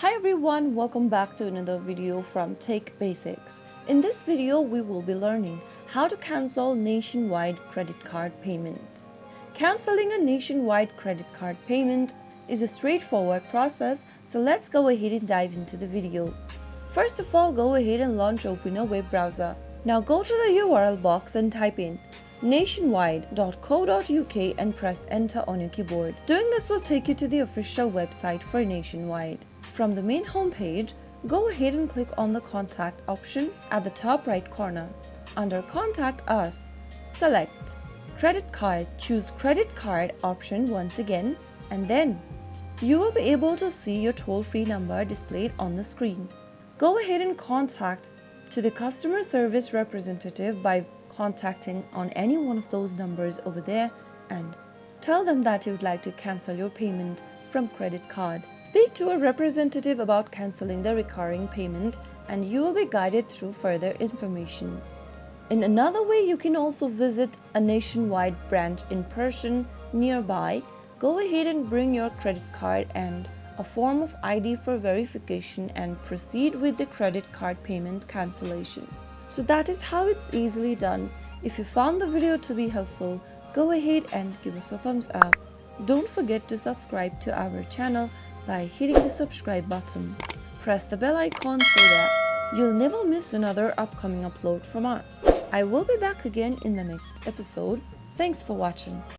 Hi everyone, welcome back to another video from Tech Basics. In this video, we will be learning how to cancel nationwide credit card payment. Canceling a nationwide credit card payment is a straightforward process, so let's go ahead and dive into the video. First of all, go ahead and open a web browser. Now go to the URL box and type in nationwide.co.uk and press enter on your keyboard. Doing this will take you to the official website for Nationwide. From the main homepage, go ahead and click on the contact option at the top right corner. Under contact us, select credit card, choose credit card option once again, and then you will be able to see your toll-free number displayed on the screen. Go ahead and contact to the customer service representative by contacting on any one of those numbers over there and tell them that you would like to cancel your payment from credit card. Speak to a representative about canceling the recurring payment and you will be guided through further information. In another way, you can also visit a Nationwide branch in person nearby. Go ahead and bring your credit card and a form of ID for verification and proceed with the credit card payment cancellation. So that is how it's easily done. If you found the video to be helpful, go ahead and give us a thumbs up. Don't forget to subscribe to our channel by hitting the subscribe button. Press the bell icon so that you'll never miss another upcoming upload from us. I will be back again in the next episode. Thanks for watching.